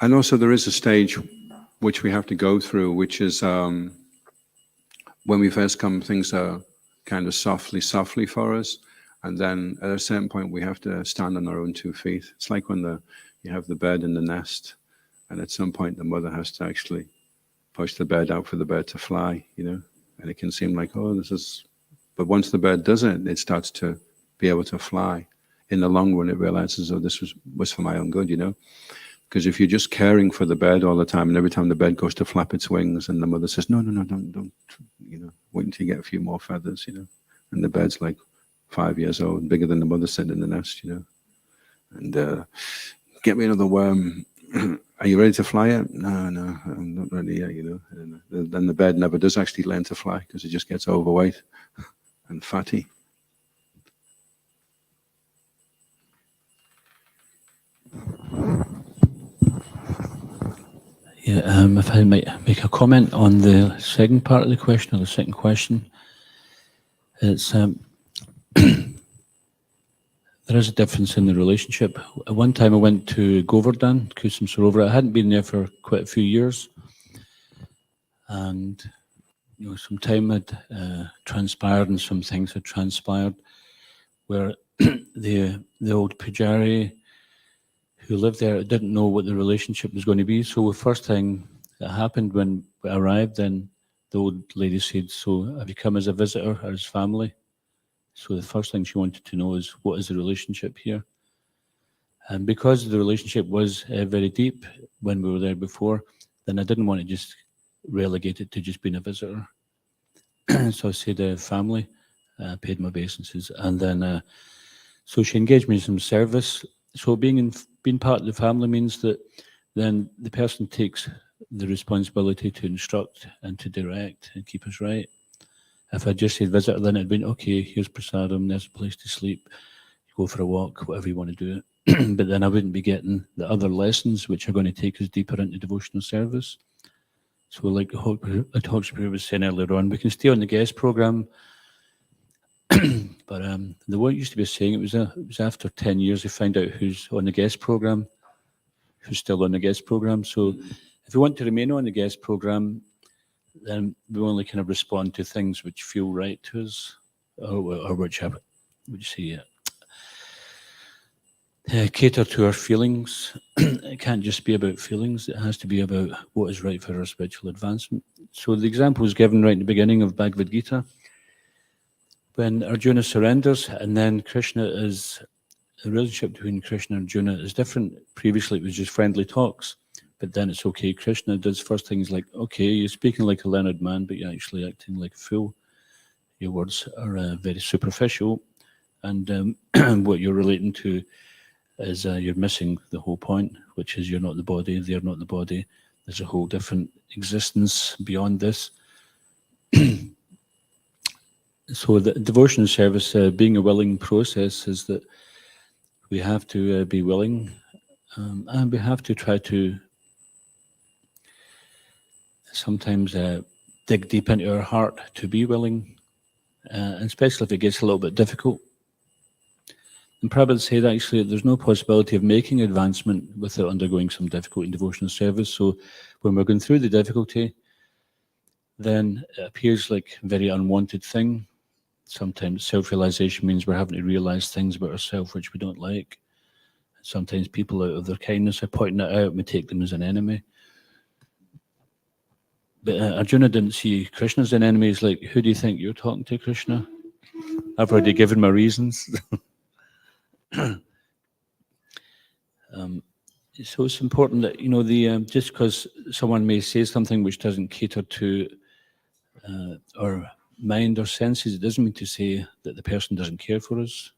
also there is a stage which we have to go through, which is when we first come, things are kind of softly for us. And then at a certain point, we have to stand on our own 2 feet. It's like when you have the bird in the nest, and at some point the mother has to actually push the bird out for the bird to fly, And it can seem like, but once the bird does it, it starts to be able to fly. In the long run, it realizes, this was for my own good, Because if you're just caring for the bird all the time, and every time the bird goes to flap its wings, and the mother says, no, don't, wait until you get a few more feathers, And the bird's like 5 years old, bigger than the mother sitting in the nest, And get me another worm. Are you ready to fly yet? No, I'm not ready yet, And then the bird never does actually learn to fly because it just gets overweight and fatty. Yeah, if I might make a comment on the second part of the question, or the second question. It's there is a difference in the relationship. At one time I went to Govardhan, Kusum Sarovar. I hadn't been there for quite a few years. And, some time had transpired and some things had transpired where the old pujari who lived there didn't know what the relationship was going to be. So the first thing that happened when we arrived, then the old lady said, so have you come as a visitor or as family? So the first thing she wanted to know is, what is the relationship here? And because the relationship was very deep when we were there before, then I didn't want to just relegate it to just being a visitor. So I said family, paid my obeisances. And then, so she engaged me in some service. So being part of the family means that then the person takes the responsibility to instruct and to direct and keep us right. If I just said visitor, then it'd been, okay, here's prasadam, there's a place to sleep, go for a walk, whatever you want to do. But then I wouldn't be getting the other lessons which are going to take us deeper into devotional service. So like Adhoksaja was saying earlier on, we can stay on the guest program. But the one used to be saying, it was after 10 years they find out who's on the guest program, who's still on the guest program. So if we want to remain on the guest program, then we only kind of respond to things which feel right to us, or which have, would you say, cater to our feelings. It can't just be about feelings, it has to be about what is right for our spiritual advancement. So the example was given right in the beginning of Bhagavad Gita, when Arjuna surrenders, and then Krishna is, the relationship between Krishna and Arjuna is different. Previously it was just friendly talks, but then it's okay. Krishna does first things like, okay, you're speaking like a learned man, but you're actually acting like a fool. Your words are very superficial, and what you're relating to is you're missing the whole point, which is you're not the body, they're not the body. There's a whole different existence beyond this. So the devotional service, being a willing process, is that we have to be willing, and we have to try to sometimes dig deep into our heart to be willing, and especially if it gets a little bit difficult. And Prabhupada said actually there's no possibility of making advancement without undergoing some difficulty in devotional service. So when we're going through the difficulty, then it appears like a very unwanted thing. Sometimes self-realization means we're having to realize things about ourselves which we don't like. Sometimes people, out of their kindness, are pointing it out and we take them as an enemy. But Arjuna didn't see Krishna as an enemy. He's like, who do you think you're talking to, Krishna? I've already given my reasons. So it's important that, you know, just because someone may say something which doesn't cater to our mind or senses, it doesn't mean to say that the person doesn't care for us.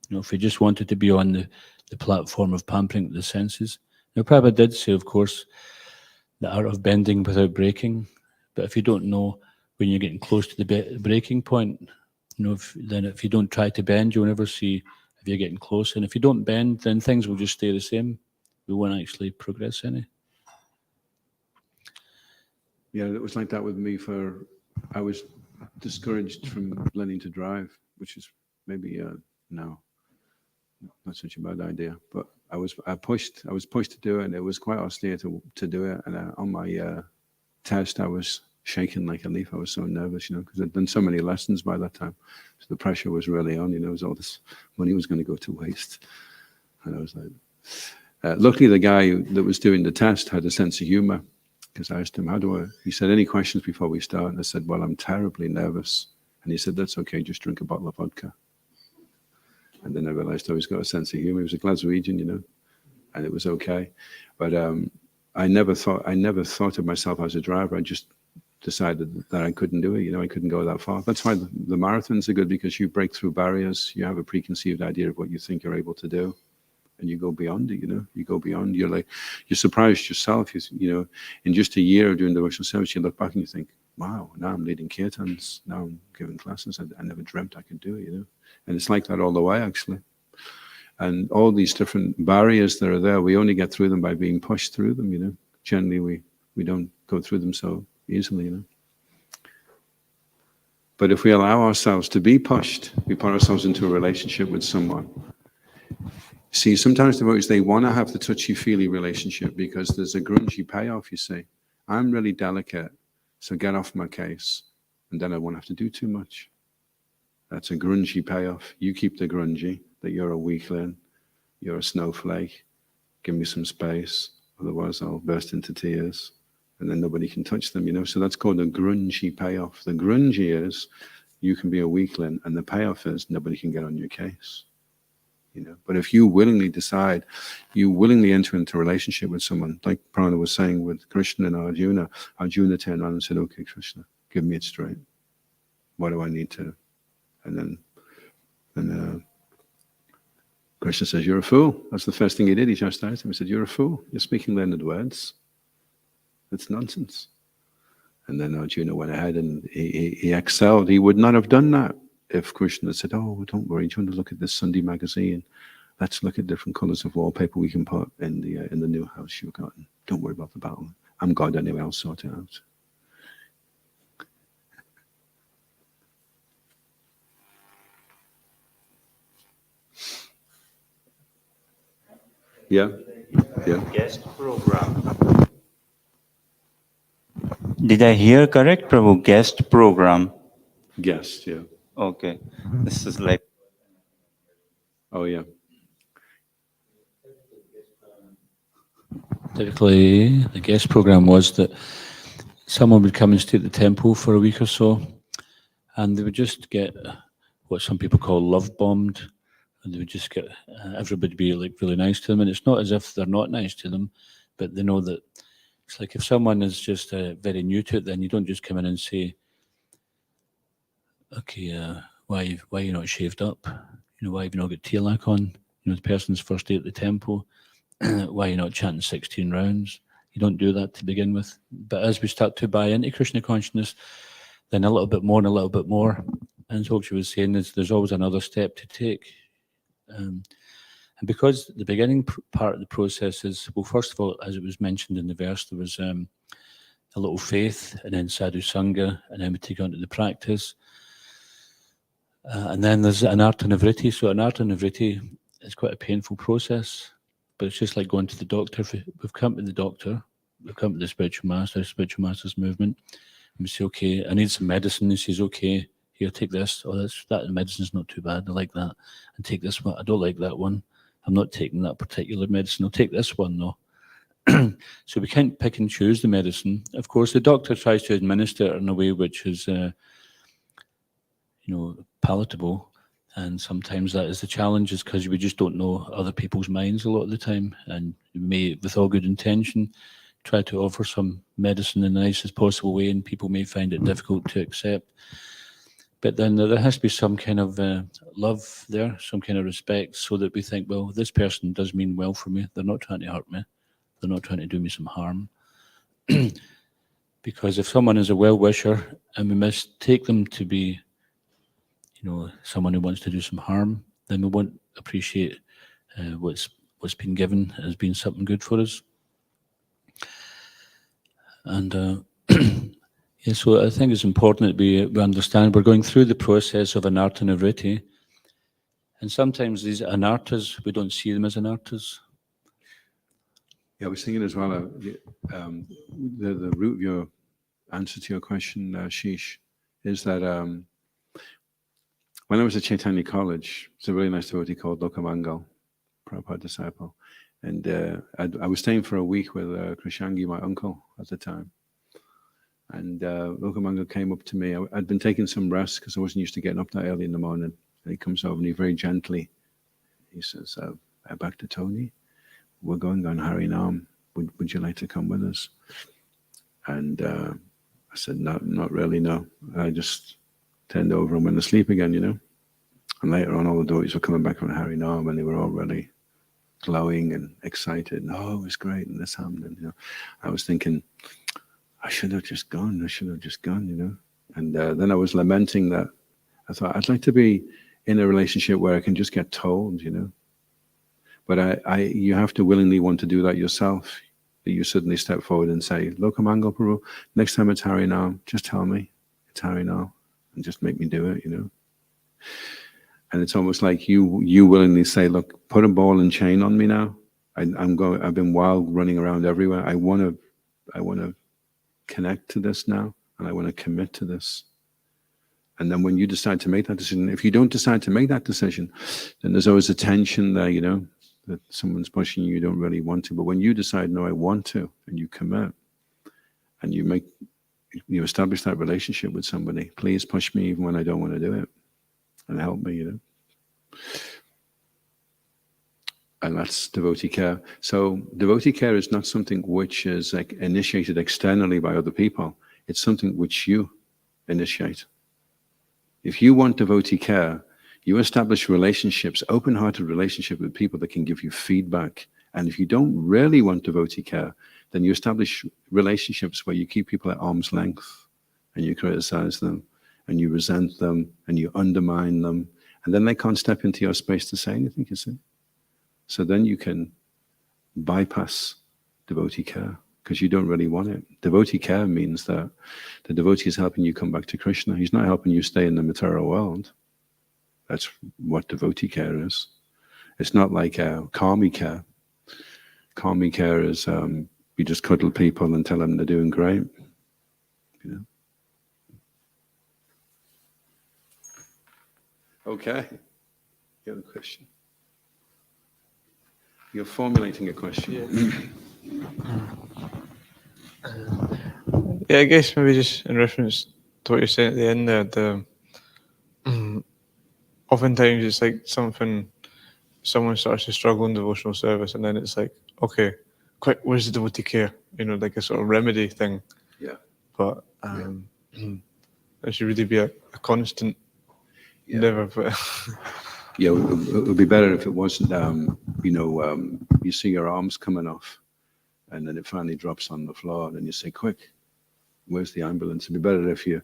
You know, if we just wanted to be on the platform of pampering the senses. Now, Prabhupada did say, of course, the art of bending without breaking. But if you don't know when you're getting close to the breaking point, you know, then if you don't try to bend, you'll never see if you're getting close. And if you don't bend, then things will just stay the same. We won't actually progress any. Yeah, it was like that with me I was discouraged from learning to drive, which is maybe now not such a bad idea. But I was pushed to do it, and it was quite austere to do it. And on my test, I was shaking like a leaf. I was so nervous, you know, because I'd done so many lessons by that time. So the pressure was really on, you know, all this money was going to go to waste. And I was like, luckily the guy that was doing the test had a sense of humor, because I asked him, he said, any questions before we start? And I said, well, I'm terribly nervous. And he said, that's okay, just drink a bottle of vodka. And then I realized he's got a sense of humor. He was a Glaswegian, you know, and it was okay. But I never thought of myself as a driver. I just decided that I couldn't do it. You know, I couldn't go that far. That's why the marathons are good, because you break through barriers. You have a preconceived idea of what you think you're able to do, and you go beyond it. You know, you go beyond. You're surprised yourself. You know, in just a year of doing devotional service, you look back and you think, wow, now I'm leading kirtans. Now I'm giving classes. I never dreamt I could do it. You know, and it's like that all the way, actually. And all these different barriers that are there, we only get through them by being pushed through them. You know, generally we don't go through them so easily, you know. But if we allow ourselves to be pushed, we put ourselves into a relationship with someone. See, sometimes devotees, they want to have the touchy-feely relationship because there's a grungy payoff, you see. I'm really delicate, so get off my case, and then I won't have to do too much. That's a grungy payoff. You keep the grungy, that you're a weakling, you're a snowflake, give me some space, otherwise I'll burst into tears. And then nobody can touch them, you know. So that's called a grungy payoff. The grungy is you can be a weakling, and the payoff is nobody can get on your case, you know. But if you willingly decide, you willingly enter into a relationship with someone, like Prana was saying with Krishna and Arjuna turned on and said, okay, Krishna, give me it straight. What do I need to? And then Krishna says, you're a fool. That's the first thing he did. He chastised him. He said, you're a fool. You're speaking learned words. That's nonsense. And then Arjuna went ahead and he excelled. He would not have done that if Krishna had said, oh, don't worry, do you want to look at this Sunday magazine? Let's look at different colors of wallpaper we can put in the new house you've gotten. Don't worry about the battle. I'm God anyway, I'll sort it out. Yeah? Yeah. Guest program. Did I hear correct, Prabhu? Guest program. Guest, yeah. Okay. This is like... Oh, yeah. Typically, the guest program was that someone would come and stay at the temple for a week or so, and they would just get what some people call love bombed, and they would just get everybody be like really nice to them. And it's not as if they're not nice to them, but they know that it's like if someone is just very new to it, then you don't just come in and say, okay, why are you not shaved up? You know, why have you not got tilak on? You know, the person's first day at the temple. Why are you not chanting 16 rounds? You don't do that to begin with. But as we start to buy into Krishna consciousness, then a little bit more and a little bit more. And so what she was saying is there's always another step to take. And because the beginning part of the process is, well, first of all, as it was mentioned in the verse, there was a little faith, and then sadhu sangha, and then we take on to the practice. And then there's anartha nivritti. So anartha nivritti is quite a painful process. But it's just like going to the doctor. We've come to the doctor, we've come to the spiritual master's movement, and we say, okay, I need some medicine. He says, okay, here, take this. Oh, that medicine's not too bad. I like that. And take this one. I don't like that one. I'm not taking that particular medicine. I'll take this one, though. So we can't pick and choose the medicine. Of course, the doctor tries to administer it in a way which is, palatable. And sometimes that is the challenge, is because we just don't know other people's minds a lot of the time. And we may, with all good intention, try to offer some medicine in the nicest possible way, and people may find it difficult to accept. But then there has to be some kind of love there, some kind of respect, so that we think, well, this person does mean well for me. They're not trying to hurt me. They're not trying to do me some harm. Because if someone is a well-wisher and we mistake them to be someone who wants to do some harm, then we won't appreciate what's been given as being something good for us. And yeah, so I think it's important that we understand we're going through the process of anartha nivritti, and sometimes these anarthas, we don't see them as anarthas. Yeah, I was thinking as well, the root of your answer to your question, Sheesh, is that when I was at Caitanya College, it's a really nice devotee called Lokamangal, Prabhupada disciple. And I was staying for a week with Krishangi, my uncle at the time. And Lokamangal came up to me. I'd been taking some rest because I wasn't used to getting up that early in the morning. And he comes over and he very gently, he says, back to Tony, we're going on Harinam. Would you like to come with us? And I said, no, not really, no. I just turned over and went to sleep again, And later on, all the devotees were coming back from Harinam, and they were all really glowing and excited. And, oh, it was great, and this happened. And, I was thinking, I should have just gone. And then I was lamenting that. I thought, I'd like to be in a relationship where I can just get told, But you have to willingly want to do that yourself. That you suddenly step forward and say, Lokamangal Prabhu, next time it's Harinam, just tell me it's Harinam. And just make me do it, And it's almost like you willingly say, look, put a ball and chain on me now. I've been wild running around everywhere. I want to connect to this now, and I want to commit to this. And then when you decide to make that decision, if you don't decide to make that decision, then there's always a tension there, that someone's pushing you don't really want to. But when you decide, no, I want to, and you commit, and you establish that relationship with somebody. Please push me even when I don't want to do it, and help me, And that's devotee care. So devotee care is not something which is like initiated externally by other people. It's something which you initiate. If you want devotee care, you establish relationships, open-hearted relationship with people that can give you feedback. And if you don't really want devotee care, then you establish relationships where you keep people at arm's length and you criticize them and you resent them and you undermine them, and then they can't step into your space to say anything, you see. So then you can bypass devotee care because you don't really want it. Devotee care means that the devotee is helping you come back to Krishna. He's not helping you stay in the material world. That's what devotee care is. It's not like karmi care. Karmi care is you just cuddle people and tell them they're doing great. You know? Okay. You have a question? You're formulating a question. Yeah, I guess maybe just in reference to what you're saying at the end there, oftentimes it's like someone starts to struggle in devotional service, and then it's like, okay, quick, where's the devotee care? You know, like a sort of remedy thing. Yeah. But it should really be a constant endeavor. But Yeah, it would be better if it wasn't, you see your arms coming off and then it finally drops on the floor and then you say, quick, where's the ambulance? It'd be better if you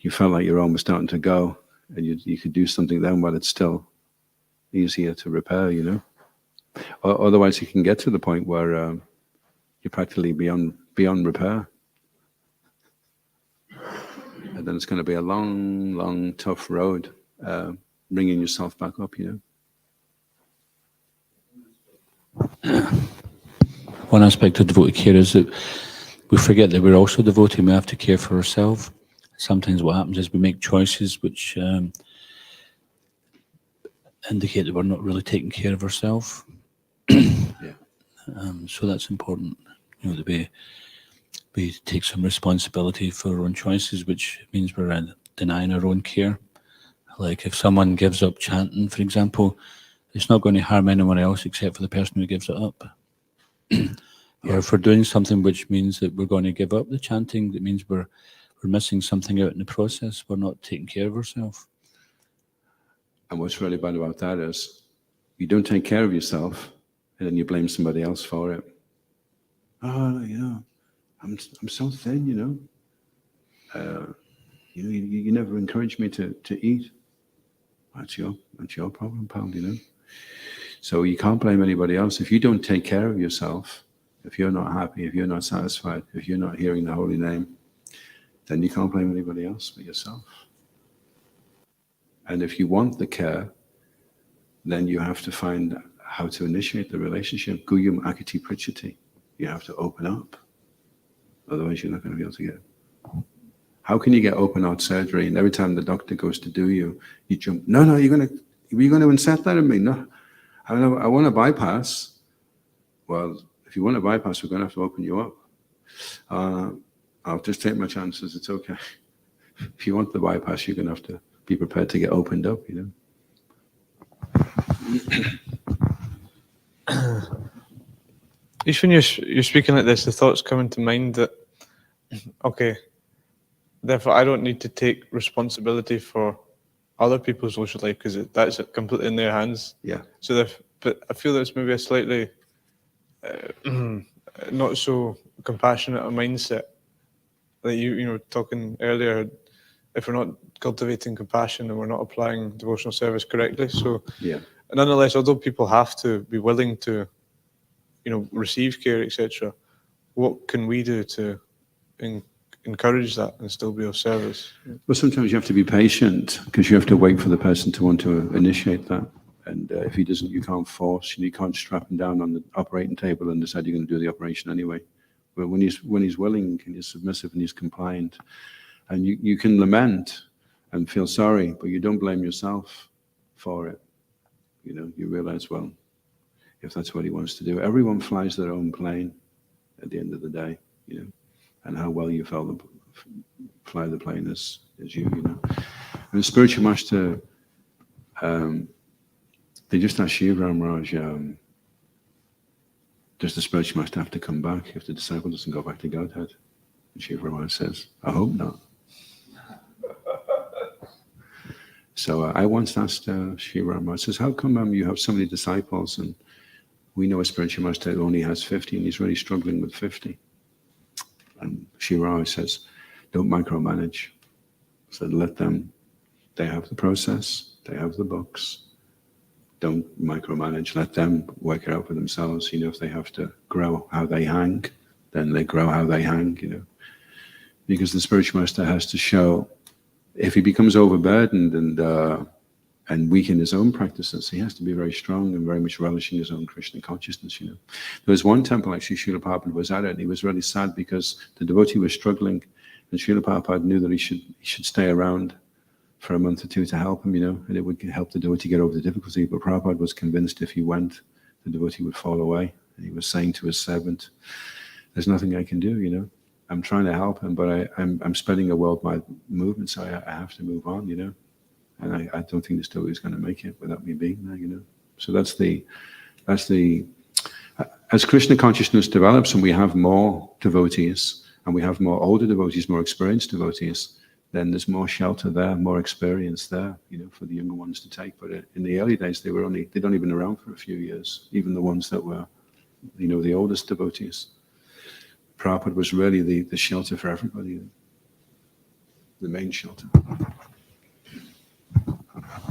felt like your arm was starting to go and you could do something then while it's still easier to repair, you know. Otherwise, you can get to the point where you're practically beyond repair. And then it's going to be a long, long, tough road, bringing yourself back up, you know. One aspect of devotee care is that we forget that we're also devotee and we have to care for ourselves. Sometimes what happens is we make choices which indicate that we're not really taking care of ourselves. Yeah. So that's important, you know, that we take some responsibility for our own choices, which means we're denying our own care. Like if someone gives up chanting, for example, it's not going to harm anyone else except for the person who gives it up. Or if we're doing something which means that we're going to give up the chanting, that means we're missing something out in the process. We're not taking care of ourselves. And what's really bad about that is you don't take care of yourself and then you blame somebody else for it. Oh, you know, I'm so thin, you know. You never encouraged me to eat. That's your problem, pal, you know. So you can't blame anybody else. If you don't take care of yourself, if you're not happy, if you're not satisfied, if you're not hearing the holy name, then you can't blame anybody else but yourself. And if you want the care, then you have to find how to initiate the relationship. Guyam akati prichati. You have to open up. Otherwise, you're not going to be able to get it. How can you get open heart surgery? And every time the doctor goes to do you jump. No, you're going to insert that in me. No, I want to bypass. Well, if you want to bypass, we're going to have to open you up. I'll just take my chances. It's okay. If you want the bypass, you're going to have to be prepared to get opened up, you know. Each when you're speaking like this, the thoughts come into mind that, okay, therefore I don't need to take responsibility for other people's social life because that's completely in their hands. Yeah. So, but I feel that's maybe a slightly not so compassionate a mindset that you were talking earlier. If we're not cultivating compassion and we're not applying devotional service correctly, so yeah. Nonetheless, although people have to be willing to, receive care, etc., what can we do to encourage that and still be of service? Well, sometimes you have to be patient because you have to wait for the person to want to initiate that. And if he doesn't, you can't force. You can't strap him down on the operating table and decide you're going to do the operation anyway. But when he's willing and he's submissive and he's compliant, and you can lament and feel sorry, but you don't blame yourself for it. You realize, well, if that's what he wants to do, everyone flies their own plane at the end of the day, and how well you fly the plane is you, And the spiritual master, they just asked Shiva Raj, does the spiritual master have to come back if the disciple doesn't go back to Godhead? And Shiva Raj says, I hope not. So I once asked Shiva Raj, says, how come you have so many disciples and we know a spiritual master only has 50 and he's really struggling with 50? And Shira says, don't micromanage. So let them, they have the process, they have the books. Don't micromanage, let them work it out for themselves. If they have to grow how they hang, then they grow how they hang, Because the spiritual master has to show, if he becomes overburdened and weak in his own practices, he has to be very strong and very much relishing his own Krishna consciousness, There was one temple, actually, Srila Prabhupada was at it, and he was really sad because the devotee was struggling, and Srila Prabhupada knew that he should stay around for a month or two to help him, and it would help the devotee get over the difficulty. But Prabhupada was convinced if he went, the devotee would fall away. And he was saying to his servant, there's nothing I can do, I'm trying to help him, but I'm spreading a worldwide movement, so I have to move on, And I don't think this devotee is going to make it without me being there, So that's the as Krishna consciousness develops and we have more devotees and we have more older devotees, more experienced devotees, then there's more shelter there, more experience there, for the younger ones to take. But in the early days, they'd only been around for a few years, even the ones that were, the oldest devotees. Prabhupada was really the shelter for everybody, the main shelter.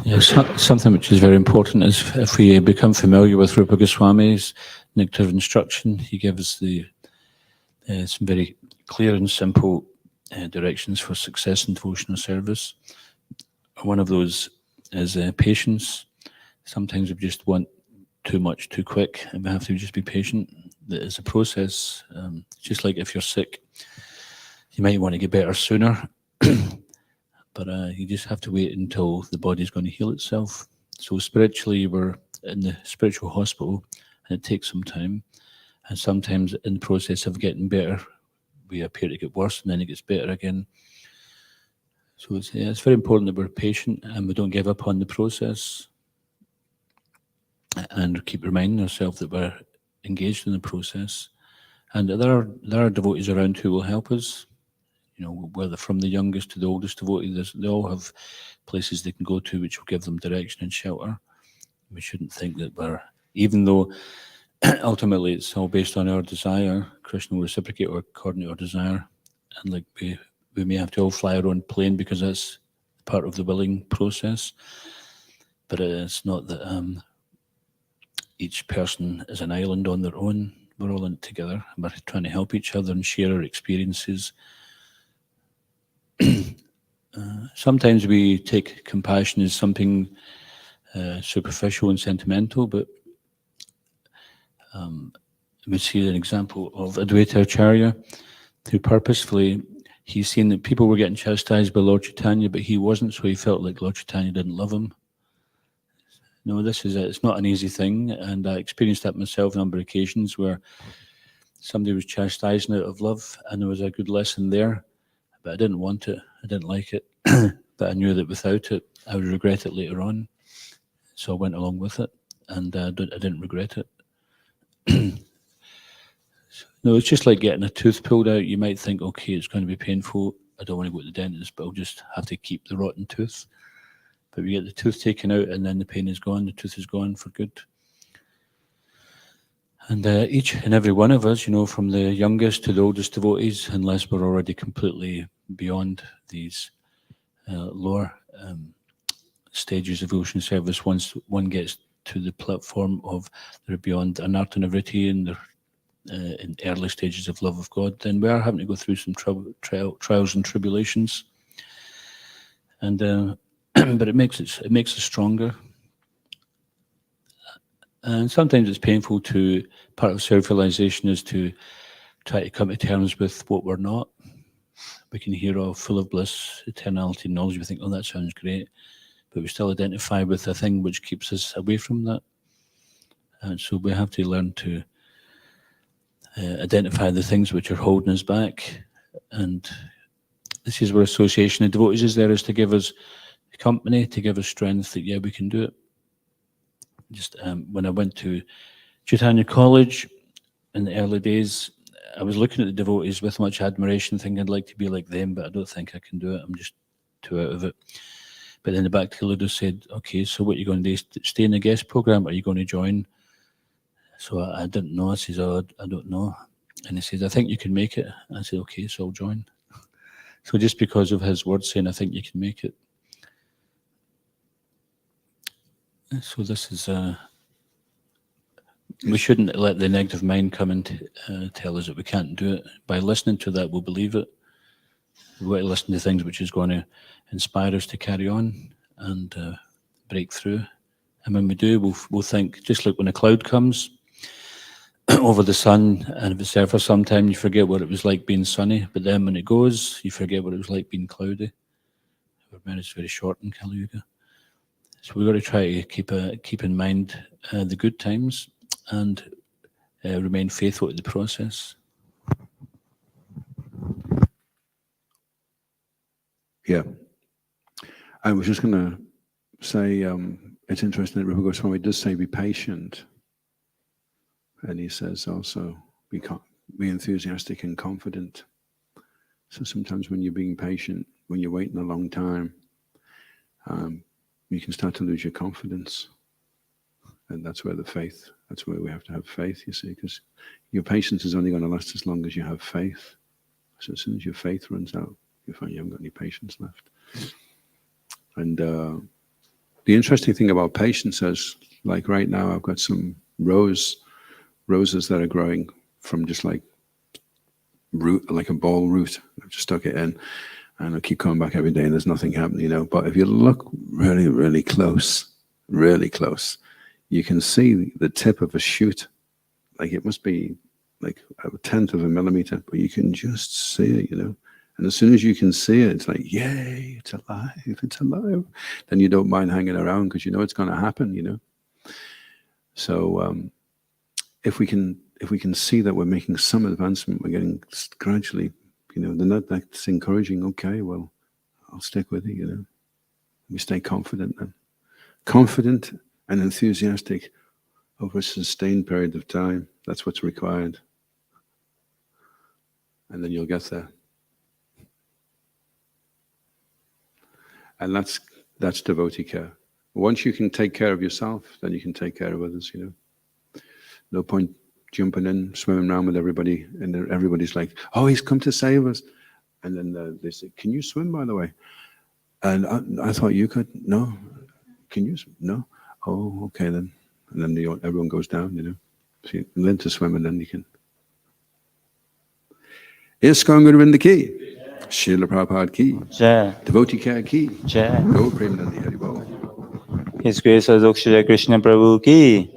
Yes, something which is very important is if we become familiar with Rupa Goswami's nectar of instruction, he gives some very clear and simple directions for success in devotional service. One of those is patience. Sometimes we just want too much too quick, and we have to just be patient. That is a process. Just like if you're sick, you might want to get better sooner, but you just have to wait until the body's going to heal itself. So spiritually, we're in the spiritual hospital, and it takes some time. And sometimes in the process of getting better, we appear to get worse, and then it gets better again. So it's very important that we're patient and we don't give up on the process, and keep reminding ourselves that we're engaged in the process. And there are devotees around who will help us, whether from the youngest to the oldest devotee. They all have places they can go to which will give them direction and shelter. We shouldn't think that even though ultimately it's all based on our desire, Krishna will reciprocate according to our desire. And like we may have to all fly our own plane because that's part of the willing process. But it's not that each person is an island on their own. We're all in it together. We're trying to help each other and share our experiences. Sometimes we take compassion as something superficial and sentimental, but we see an example of Advaita Acharya, who purposefully, he's seen that people were getting chastised by Lord Caitanya, but he wasn't, so he felt like Lord Caitanya didn't love him. No, it's not an easy thing, and I experienced that myself on a number of occasions where somebody was chastising out of love, and there was a good lesson there, but I didn't want it, I didn't like it, but I knew that without it, I would regret it later on, so I went along with it, and I didn't regret it. No, it's just like getting a tooth pulled out. You might think, okay, it's going to be painful, I don't want to go to the dentist, but I'll just have to keep the rotten tooth. But we get the tooth taken out and then the pain is gone, the tooth is gone for good. And each and every one of us, from the youngest to the oldest devotees, unless we're already completely beyond these lower stages of devotional service, once one gets to the platform of they're beyond anartha nivritti and they're in early stages of love of God, then we are having to go through some trials and tribulations. And but it makes us stronger. And sometimes it's painful part of self-realization is to try to come to terms with what we're not. We can hear, full of bliss, eternality, knowledge. We think, oh, that sounds great. But we still identify with a thing which keeps us away from that. And so we have to learn to identify the things which are holding us back. And this is where association of devotees is there, is to give us company, to give us strength that, yeah, we can do it. Just when I went to Chaitanya College in the early days, I was looking at the devotees with much admiration, thinking I'd like to be like them, but I don't think I can do it. I'm just too out of it. But then the Bhakti leader said, okay, so what are you going to do? Stay in the guest program, or are you going to join? So I didn't know. I said, oh, I don't know. And he said, I think you can make it. I said, okay, so I'll join. So just because of his words saying, I think you can make it. So this is, we shouldn't let the negative mind come and tell us that we can't do it. By listening to that, we'll believe it. We want to listen to things which is going to inspire us to carry on and break through. And when we do, we'll think, just like when a cloud comes over the sun, and if it's there for some time, you forget what it was like being sunny. But then when it goes, you forget what it was like being cloudy. It's very short in Kali Yuga. So we've got to try to keep in mind the good times and remain faithful to the process. Yeah. I was just going to say, it's interesting that Rupa Goswami does say be patient. And he says also, be enthusiastic and confident. So sometimes when you're being patient, when you're waiting a long time, you can start to lose your confidence. And that's where that's where we have to have faith, you see, because your patience is only going to last as long as you have faith. So as soon as your faith runs out, you find you haven't got any patience left. And the interesting thing about patience is, like right now, I've got some roses that are growing from just like root, like a ball root. I've just stuck it in, and I keep coming back every day, and there's nothing happening, you know. But if you look really, really close, you can see the tip of a shoot. Like it must be like 1/10 of a millimeter, but you can just see it, you know. And as soon as you can see it, it's like, yay, it's alive. Then you don't mind hanging around because you know it's going to happen, you know. So if we can see that we're making some advancement, we're getting gradually, you know, then that's encouraging. Okay, well, I'll stick with it, you know. We stay confident then. Confident and enthusiastic over a sustained period of time. That's what's required. And then you'll get there. And that's devotee care. Once you can take care of yourself, then you can take care of others, you know. No point jumping in, swimming around with everybody, and everybody's like, oh, he's come to save us. And then they say, can you swim, by the way? And I thought you could. No. Can you? No. Oh, okay then. And then everyone goes down, you know. So you learn to swim and then you can. ISKCON Govinda ki. Srila Prabhupada ki. Jai. Devotee care ki. Jai. Go Premanandi Hari Bol. His Grace Adhoksaja Krishna Prabhu ki.